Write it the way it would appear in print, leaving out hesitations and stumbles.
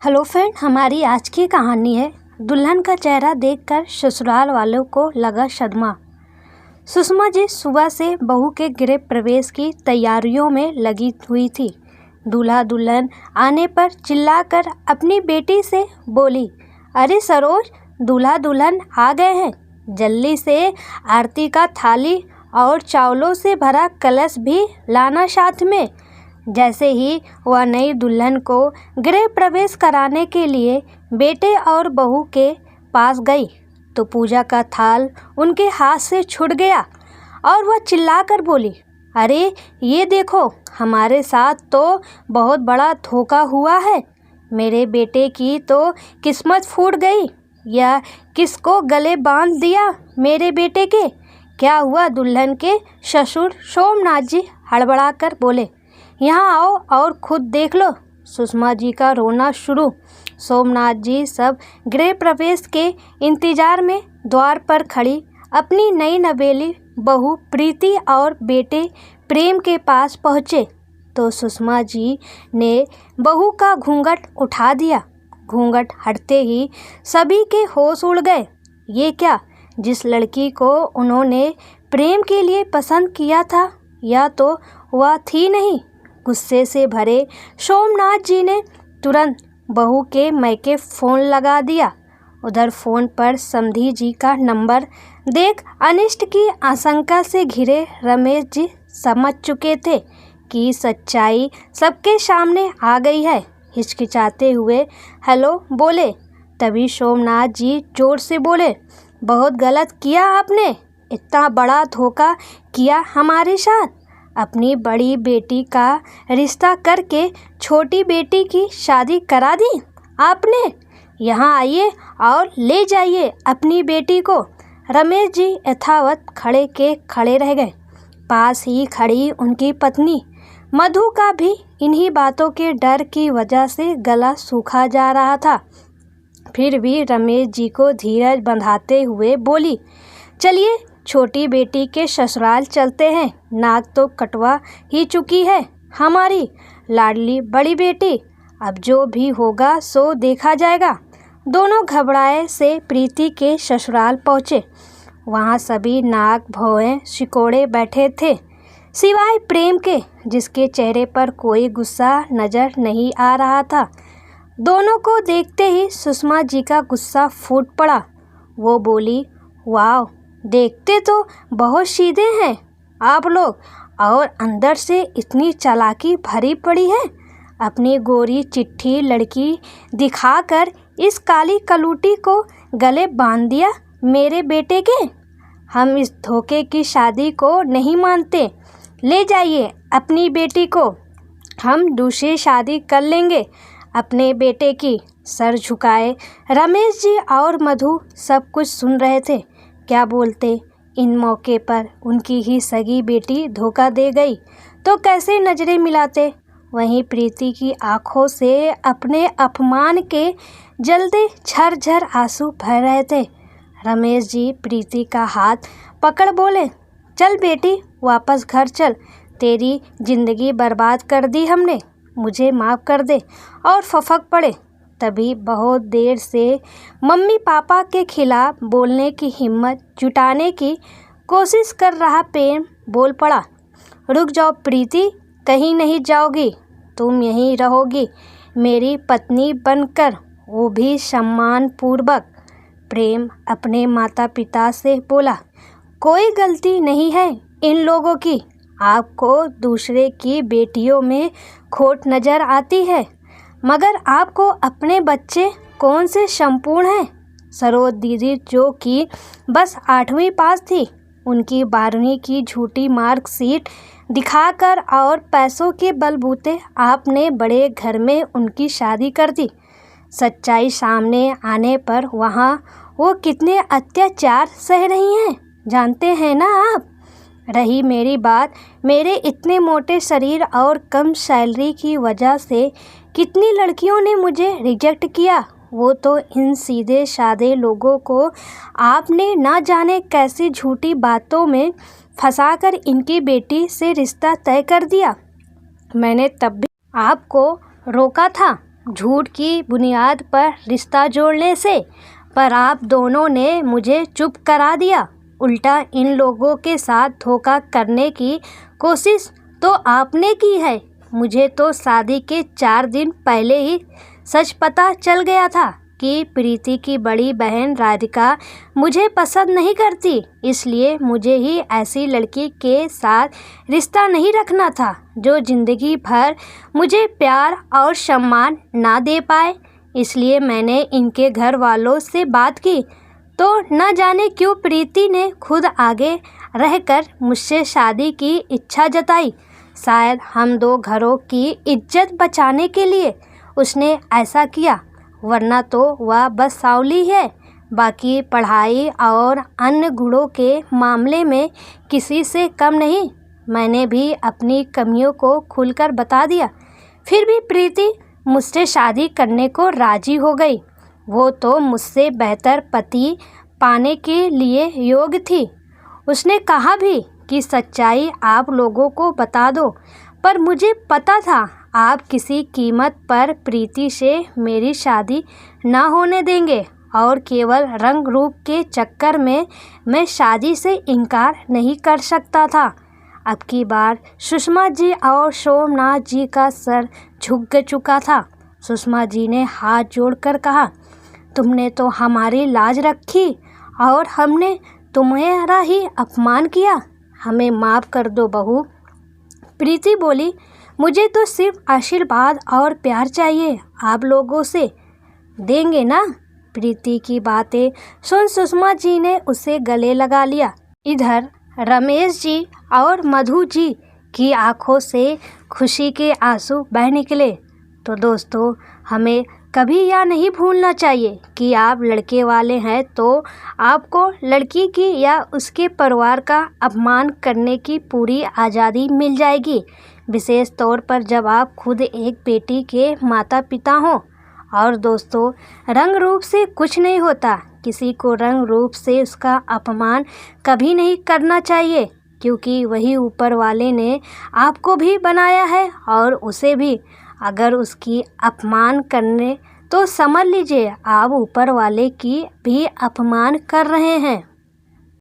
Hello friend, हमारी आज की कहानी है दुल्हन का चेहरा देखकर ससुराल वालों को लगा सदमा। सुषमा जी सुबह से बहू के गृह प्रवेश की तैयारियों में लगी हुई थी। दूल्हा दुल्हन आने पर चिल्लाकर अपनी बेटी से बोली, अरे सरोज, दूल्हा दुल्हन आ गए हैं, जल्दी से आरती का थाली और चावलों से भरा कलश भी लाना साथ में। जैसे ही वह नई दुल्हन को गृह प्रवेश कराने के लिए बेटे और बहू के पास गई तो पूजा का थाल उनके हाथ से छूट गया और वह चिल्लाकर बोली, अरे ये देखो, हमारे साथ तो बहुत बड़ा धोखा हुआ है। मेरे बेटे की तो किस्मत फूट गई, या किसको गले बांध दिया मेरे बेटे के। क्या हुआ? दुल्हन के ससुर सोमनाथ जी हड़बड़ाकर बोले, यहाँ आओ और खुद देख लो। सुषमा जी का रोना शुरू। सोमनाथ जी सब गृह प्रवेश के इंतजार में द्वार पर खड़ी अपनी नई नवेली बहू प्रीति और बेटे प्रेम के पास पहुँचे तो सुषमा जी ने बहू का घूंघट उठा दिया। घूंघट हटते ही सभी के होश उड़ गए। ये क्या? जिस लड़की को उन्होंने प्रेम के लिए पसंद किया था, या तो वह थी नहीं। गुस्से से भरे सोमनाथ जी ने तुरंत बहू के मैके फ़ोन लगा दिया। उधर फ़ोन पर समधी जी का नंबर देख अनिष्ट की आशंका से घिरे रमेश जी समझ चुके थे कि सच्चाई सबके सामने आ गई है। हिचकिचाते हुए हेलो बोले। तभी सोमनाथ जी जोर से बोले, बहुत गलत किया आपने, इतना बड़ा धोखा किया हमारे साथ। अपनी बड़ी बेटी का रिश्ता करके छोटी बेटी की शादी करा दी आपने। यहाँ आइए और ले जाइए अपनी बेटी को। रमेश जी यथावत खड़े के खड़े रह गए। पास ही खड़ी उनकी पत्नी मधु का भी इन्हीं बातों के डर की वजह से गला सूखा जा रहा था। फिर भी रमेश जी को धीरज बंधाते हुए बोली, चलिए छोटी बेटी के ससुराल चलते हैं। नाक तो कटवा ही चुकी है हमारी लाडली बड़ी बेटी, अब जो भी होगा सो देखा जाएगा। दोनों घबराए से प्रीति के ससुराल पहुँचे। वहाँ सभी नाक भौएं सिकोड़े बैठे थे, सिवाय प्रेम के, जिसके चेहरे पर कोई गुस्सा नजर नहीं आ रहा था। दोनों को देखते ही सुषमा जी का गुस्सा फूट पड़ा। वो बोली, वाह, देखते तो बहुत सीधे हैं आप लोग, और अंदर से इतनी चालाकी भरी पड़ी है। अपनी गोरी चिट्ठी लड़की दिखाकर इस काली कलूटी को गले बांध दिया मेरे बेटे के। हम इस धोखे की शादी को नहीं मानते। ले जाइए अपनी बेटी को, हम दूसरी शादी कर लेंगे अपने बेटे की। सर झुकाए रमेश जी और मधु सब कुछ सुन रहे थे। क्या बोलते? इन मौके पर उनकी ही सगी बेटी धोखा दे गई तो कैसे नजरें मिलाते। वहीं प्रीति की आंखों से अपने अपमान के जलते झरझर आंसू बह रहे थे। रमेश जी प्रीति का हाथ पकड़ बोले, चल बेटी, वापस घर चल, तेरी जिंदगी बर्बाद कर दी हमने, मुझे माफ़ कर दे। और फफक पड़े। तभी बहुत देर से मम्मी पापा के खिलाफ बोलने की हिम्मत जुटाने की कोशिश कर रहा प्रेम बोल पड़ा, रुक जाओ प्रीति, कहीं नहीं जाओगी, तुम यहीं रहोगी मेरी पत्नी बनकर, वो भी सम्मानपूर्वक। प्रेम अपने माता पिता से बोला, कोई गलती नहीं है इन लोगों की, आपको दूसरे की बेटियों में खोट नज़र आती है, मगर आपको अपने बच्चे कौन से संपूर्ण हैं। सरोज दीदी जो कि बस 8वीं पास थी, उनकी 12वीं की झूठी मार्कशीट दिखाकर और पैसों के बलबूते आपने बड़े घर में उनकी शादी कर दी। सच्चाई सामने आने पर वहाँ वो कितने अत्याचार सह रही हैं जानते हैं ना आप। रही मेरी बात, मेरे इतने मोटे शरीर और कम सैलरी की वजह से कितनी लड़कियों ने मुझे रिजेक्ट किया। वो तो इन सीधे साधे लोगों को आपने ना जाने कैसी झूठी बातों में फंसाकर इनकी बेटी से रिश्ता तय कर दिया। मैंने तब भी आपको रोका था, झूठ की बुनियाद पर रिश्ता जोड़ने से, पर आप दोनों ने मुझे चुप करा दिया। उल्टा इन लोगों के साथ धोखा करने की कोशिश तो आपने की है। मुझे तो शादी के 4 दिन पहले ही सच पता चल गया था कि प्रीति की बड़ी बहन राधिका मुझे पसंद नहीं करती, इसलिए मुझे ही ऐसी लड़की के साथ रिश्ता नहीं रखना था जो ज़िंदगी भर मुझे प्यार और सम्मान ना दे पाए। इसलिए मैंने इनके घर वालों से बात की तो न जाने क्यों प्रीति ने खुद आगे रहकर मुझसे शादी की इच्छा जताई। शायद हम 2 घरों की इज्जत बचाने के लिए उसने ऐसा किया, वरना तो वह बस सावली है। बाकी पढ़ाई और अन्य गुणों के मामले में किसी से कम नहीं। मैंने भी अपनी कमियों को खुलकर बता दिया। फिर भी प्रीति मुझसे शादी करने को राजी हो गई। वो तो मुझसे बेहतर पति पाने के लिए योग्य थी। उसने कहा भी कि सच्चाई आप लोगों को बता दो, पर मुझे पता था आप किसी कीमत पर प्रीति से मेरी शादी ना होने देंगे और केवल रंग रूप के चक्कर में मैं शादी से इनकार नहीं कर सकता था। अब की बार सुषमा जी और सोमनाथ जी का सर झुक चुका था। सुषमा जी ने हाथ जोड़कर कहा, तुमने तो हमारी लाज रखी और हमने तुम्हारा ही अपमान किया। हमें माफ़ कर दो बहू। प्रीति बोली, मुझे तो सिर्फ आशीर्वाद और प्यार चाहिए आप लोगों से, देंगे ना? प्रीति की बातें सुन सुषमा जी ने उसे गले लगा लिया। इधर रमेश जी और मधु जी की आंखों से खुशी के आंसू बह निकले। तो दोस्तों, हमें कभी यह नहीं भूलना चाहिए कि आप लड़के वाले हैं तो आपको लड़की की या उसके परिवार का अपमान करने की पूरी आज़ादी मिल जाएगी, विशेष तौर पर जब आप खुद एक बेटी के माता पिता हों। और दोस्तों, रंग रूप से कुछ नहीं होता। किसी को रंग रूप से उसका अपमान कभी नहीं करना चाहिए, क्योंकि वही ऊपर वाले ने आपको भी बनाया है और उसे भी। अगर उसकी अपमान करने तो समझ लीजिए आप ऊपर वाले की भी अपमान कर रहे हैं।